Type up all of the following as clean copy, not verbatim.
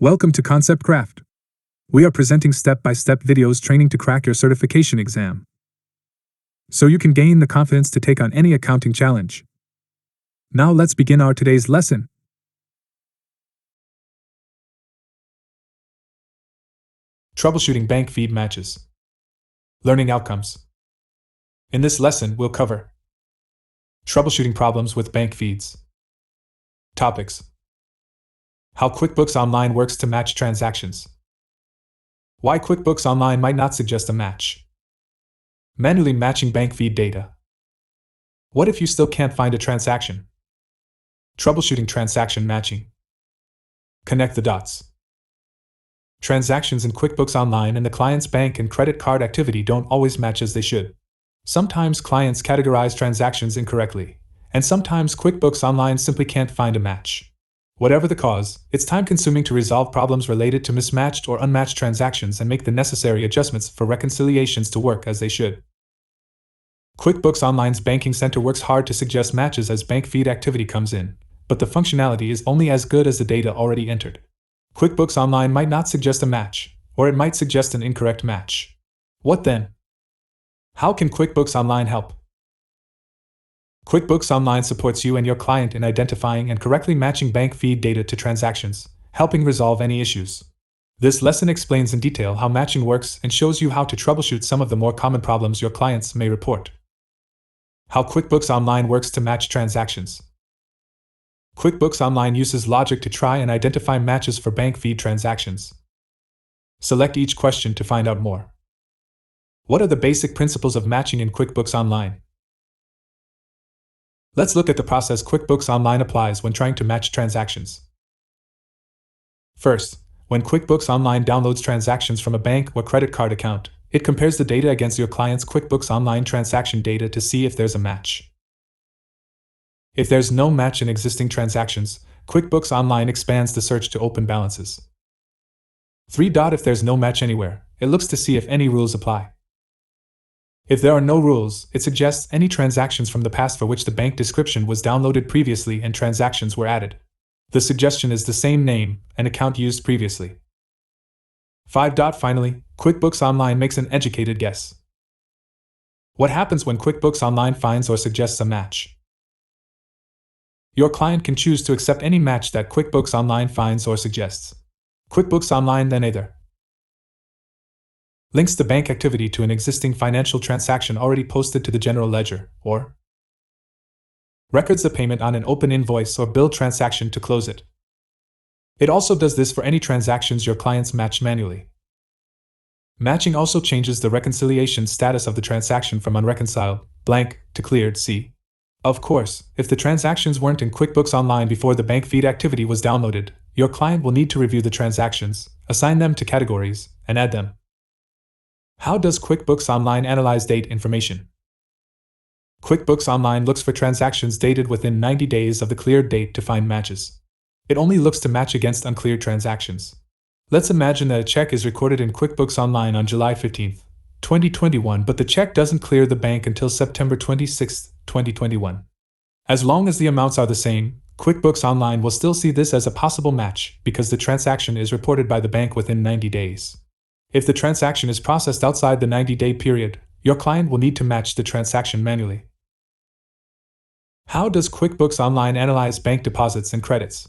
Welcome to Concept Craft. We are presenting step-by-step videos training to crack your certification exam, so you can gain the confidence to take on any accounting challenge. Now let's begin our today's lesson. Troubleshooting bank feed matches. Learning outcomes. In this lesson, we'll cover troubleshooting problems with bank feeds. Topics: how QuickBooks Online works to match transactions. Why QuickBooks Online might not suggest a match. Manually matching bank feed data. What if you still can't find a transaction? Troubleshooting transaction matching. Connect the dots. Transactions in QuickBooks Online and the client's bank and credit card activity don't always match as they should. Sometimes clients categorize transactions incorrectly, and sometimes QuickBooks Online simply can't find a match. Whatever the cause, it's time-consuming to resolve problems related to mismatched or unmatched transactions and make the necessary adjustments for reconciliations to work as they should. QuickBooks Online's Banking Center works hard to suggest matches as bank feed activity comes in, but the functionality is only as good as the data already entered. QuickBooks Online might not suggest a match, or it might suggest an incorrect match. What then? How can QuickBooks Online help? QuickBooks Online supports you and your client in identifying and correctly matching bank feed data to transactions, helping resolve any issues. This lesson explains in detail how matching works and shows you how to troubleshoot some of the more common problems your clients may report. How QuickBooks Online works to match transactions. QuickBooks Online uses logic to try and identify matches for bank feed transactions. Select each question to find out more. What are the basic principles of matching in QuickBooks Online? Let's look at the process QuickBooks Online applies when trying to match transactions. First, when QuickBooks Online downloads transactions from a bank or credit card account, it compares the data against your client's QuickBooks Online transaction data to see if there's a match. If there's no match in existing transactions, QuickBooks Online expands the search to open balances. 3. If there's no match anywhere, it looks to see if any rules apply. If there are no rules, it suggests any transactions from the past for which the bank description was downloaded previously and transactions were added. The suggestion is the same name and account used previously. 5. Finally, QuickBooks Online makes an educated guess. What happens when QuickBooks Online finds or suggests a match? Your client can choose to accept any match that QuickBooks Online finds or suggests. QuickBooks Online then either links the bank activity to an existing financial transaction already posted to the general ledger, or records the payment on an open invoice or bill transaction to close it. It also does this for any transactions your clients match manually. Matching also changes the reconciliation status of the transaction from unreconciled, blank, to cleared, see. Of course, if the transactions weren't in QuickBooks Online before the bank feed activity was downloaded, your client will need to review the transactions, assign them to categories, and add them. How does QuickBooks Online analyze date information? QuickBooks Online looks for transactions dated within 90 days of the cleared date to find matches. It only looks to match against uncleared transactions. Let's imagine that a check is recorded in QuickBooks Online on July 15, 2021, but the check doesn't clear the bank until September 26, 2021. As long as the amounts are the same, QuickBooks Online will still see this as a possible match because the transaction is reported by the bank within 90 days. If the transaction is processed outside the 90-day period, your client will need to match the transaction manually. How does QuickBooks Online analyze bank deposits and credits?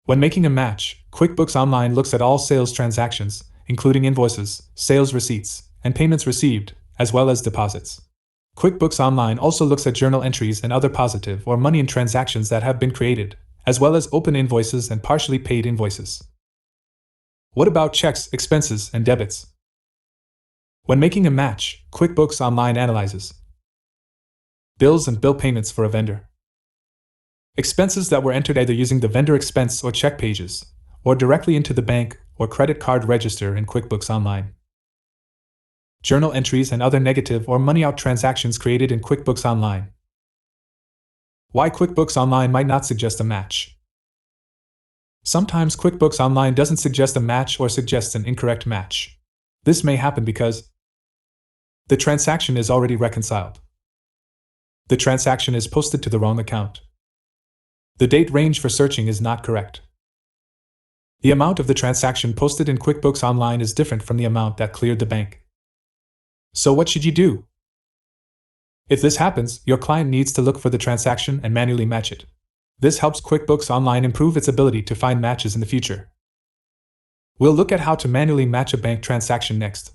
When making a match, QuickBooks Online looks at all sales transactions, including invoices, sales receipts, and payments received, as well as deposits. QuickBooks Online also looks at journal entries and other positive or money in transactions that have been created, as well as open invoices and partially paid invoices. What about checks, expenses, and debits? When making a match, QuickBooks Online analyzes bills and bill payments for a vendor, expenses that were entered either using the vendor expense or check pages, or directly into the bank or credit card register in QuickBooks Online, journal entries and other negative or money out transactions created in QuickBooks Online. Why QuickBooks Online might not suggest a match. Sometimes QuickBooks Online doesn't suggest a match or suggests an incorrect match. This may happen because the transaction is already reconciled. The transaction is posted to the wrong account. The date range for searching is not correct. The amount of the transaction posted in QuickBooks Online is different from the amount that cleared the bank. So what should you do? If this happens, your client needs to look for the transaction and manually match it. This helps QuickBooks Online improve its ability to find matches in the future. We'll look at how to manually match a bank transaction next.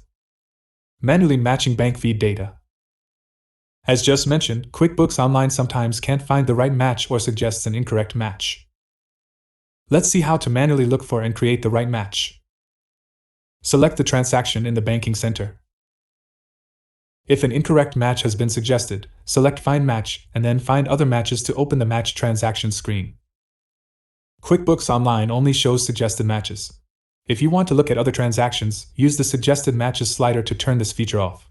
Manually matching bank feed data. As just mentioned, QuickBooks Online sometimes can't find the right match or suggests an incorrect match. Let's see how to manually look for and create the right match. Select the transaction in the banking center. If an incorrect match has been suggested, select Find Match and then Find Other Matches to open the Match Transaction screen. QuickBooks Online only shows suggested matches. If you want to look at other transactions, use the Suggested Matches slider to turn this feature off.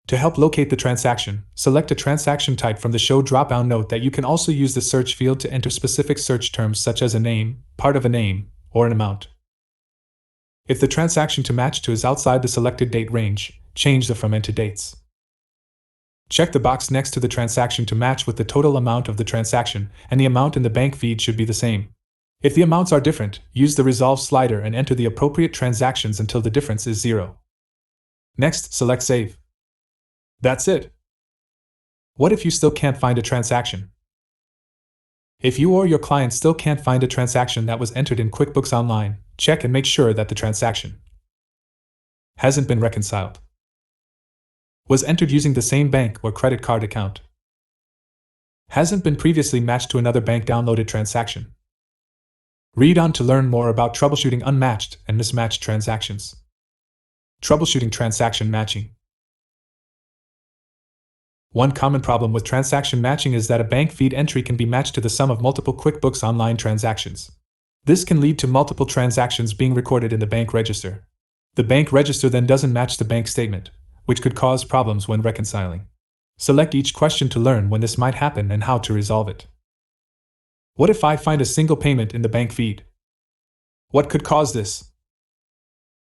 To help locate the transaction, select a transaction type from the Show drop-down. Note that you can also use the search field to enter specific search terms such as a name, part of a name, or an amount. If the transaction to match to is outside the selected date range, change the From and to dates. Check the box next to the transaction to match with the total amount of the transaction, and the amount in the bank feed should be the same. If the amounts are different, use the Resolve slider and enter the appropriate transactions until the difference is 0. Next, select Save. That's it. What if you still can't find a transaction? If you or your client still can't find a transaction that was entered in QuickBooks Online, check and make sure that the transaction hasn't been reconciled, was entered using the same bank or credit card account, hasn't been previously matched to another bank downloaded transaction. Read on to learn more about troubleshooting unmatched and mismatched transactions. Troubleshooting transaction matching. One common problem with transaction matching is that a bank feed entry can be matched to the sum of multiple QuickBooks Online transactions. This can lead to multiple transactions being recorded in the bank register. The bank register then doesn't match the bank statement, which could cause problems when reconciling. Select each question to learn when this might happen and how to resolve it. What if I find a single payment in the bank feed? What could cause this?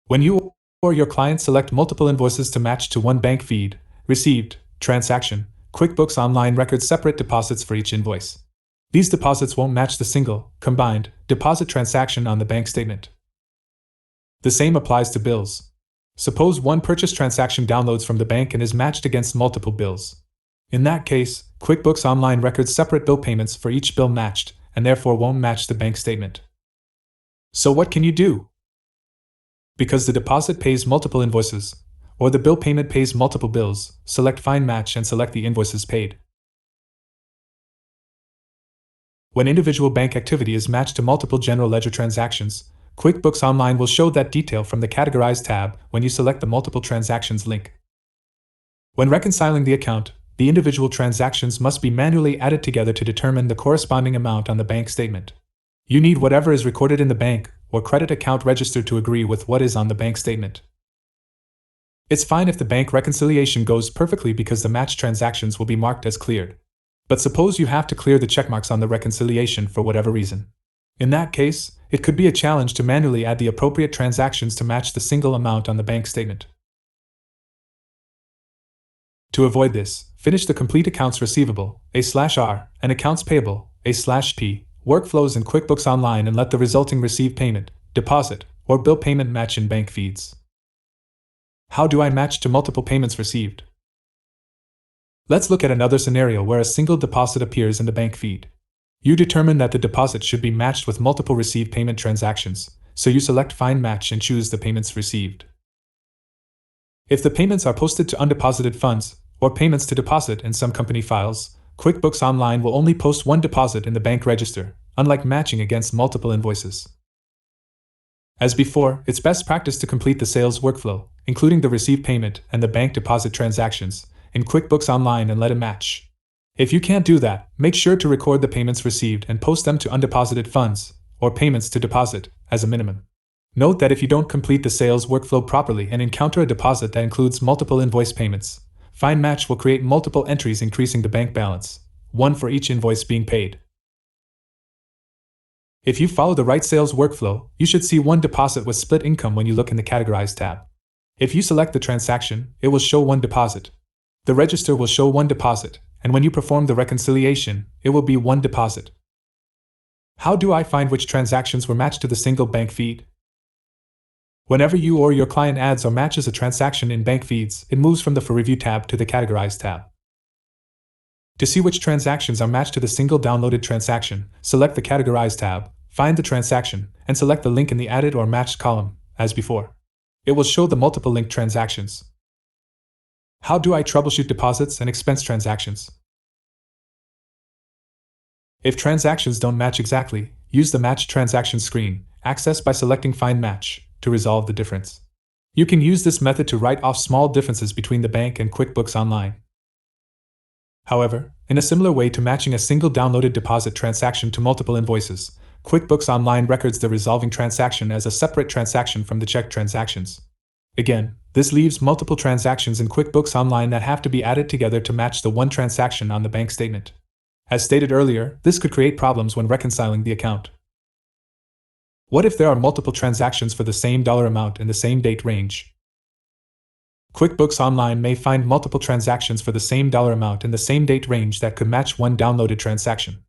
When you or your client select multiple invoices to match to one bank feed, received, transaction, QuickBooks Online records separate deposits for each invoice. These deposits won't match the single, combined, deposit transaction on the bank statement. The same applies to bills. Suppose one purchase transaction downloads from the bank and is matched against multiple bills. In that case, QuickBooks Online records separate bill payments for each bill matched, and therefore won't match the bank statement. So what can you do? Because the deposit pays multiple invoices, or the bill payment pays multiple bills, select Find Match and select the invoices paid. When individual bank activity is matched to multiple general ledger transactions, QuickBooks Online will show that detail from the Categorize tab when you select the Multiple Transactions link. When reconciling the account, the individual transactions must be manually added together to determine the corresponding amount on the bank statement. You need whatever is recorded in the bank or credit account register to agree with what is on the bank statement. It's fine if the bank reconciliation goes perfectly because the matched transactions will be marked as cleared. But suppose you have to clear the checkmarks on the reconciliation for whatever reason. In that case, it could be a challenge to manually add the appropriate transactions to match the single amount on the bank statement. To avoid this, finish the Complete Accounts Receivable, A/R, and Accounts Payable, A/P, workflows in QuickBooks Online and let the resulting receive payment, deposit, or bill payment match in bank feeds. How do I match to multiple payments received? Let's look at another scenario where a single deposit appears in the bank feed. You determine that the deposit should be matched with multiple received payment transactions, so you select Find Match and choose the payments received. If the payments are posted to undeposited funds, or payments to deposit in some company files, QuickBooks Online will only post one deposit in the bank register, unlike matching against multiple invoices. As before, it's best practice to complete the sales workflow, including the receive payment and the bank deposit transactions, in QuickBooks Online and let it match. If you can't do that, make sure to record the payments received and post them to undeposited funds, or payments to deposit, as a minimum. Note that if you don't complete the sales workflow properly and encounter a deposit that includes multiple invoice payments, Find Match will create multiple entries increasing the bank balance, one for each invoice being paid. If you follow the right sales workflow, you should see one deposit with split income when you look in the Categorize tab. If you select the transaction, it will show one deposit. The register will show one deposit, and when you perform the reconciliation, it will be one deposit. How do I find which transactions were matched to the single bank feed? Whenever you or your client adds or matches a transaction in bank feeds, it moves from the For Review tab to the Categorize tab. To see which transactions are matched to the single downloaded transaction, select the Categorize tab, find the transaction, and select the link in the Added or Matched column, as before. It will show the multiple linked transactions. How do I troubleshoot deposits and expense transactions? If transactions don't match exactly, use the Match Transaction screen, accessed by selecting Find Match, to resolve the difference. You can use this method to write off small differences between the bank and QuickBooks Online. However, in a similar way to matching a single downloaded deposit transaction to multiple invoices, QuickBooks Online records the resolving transaction as a separate transaction from the checked transactions. Again, this leaves multiple transactions in QuickBooks Online that have to be added together to match the one transaction on the bank statement. As stated earlier, this could create problems when reconciling the account. What if there are multiple transactions for the same dollar amount in the same date range? QuickBooks Online may find multiple transactions for the same dollar amount in the same date range that could match one downloaded transaction.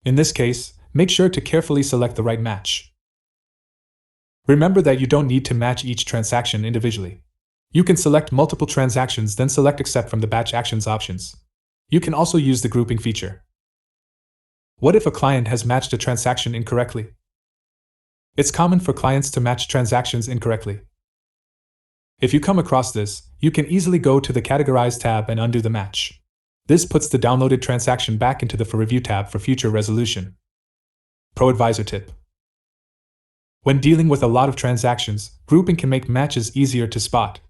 In this case, make sure to carefully select the right match. Remember that you don't need to match each transaction individually. You can select multiple transactions, then select Accept from the Batch Actions options. You can also use the grouping feature. What if a client has matched a transaction incorrectly? It's common for clients to match transactions incorrectly. If you come across this, you can easily go to the Categorize tab and undo the match. This puts the downloaded transaction back into the For Review tab for future resolution. Pro Advisor Tip: when dealing with a lot of transactions, grouping can make matches easier to spot.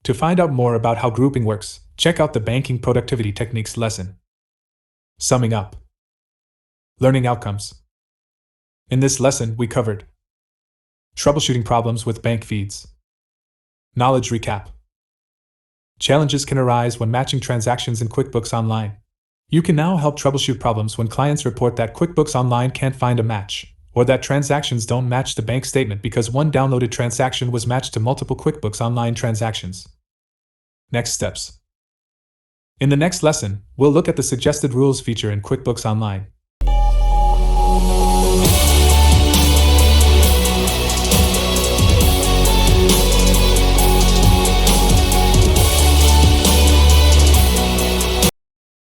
To find out more about how grouping works, check out the Banking Productivity Techniques lesson. Summing up: learning outcomes. In this lesson, we covered troubleshooting problems with bank feeds. Knowledge recap: challenges can arise when matching transactions in QuickBooks Online. You can now help troubleshoot problems when clients report that QuickBooks Online can't find a match, or that transactions don't match the bank statement because one downloaded transaction was matched to multiple QuickBooks Online transactions. Next steps. In the next lesson, we'll look at the Suggested Rules feature in QuickBooks Online.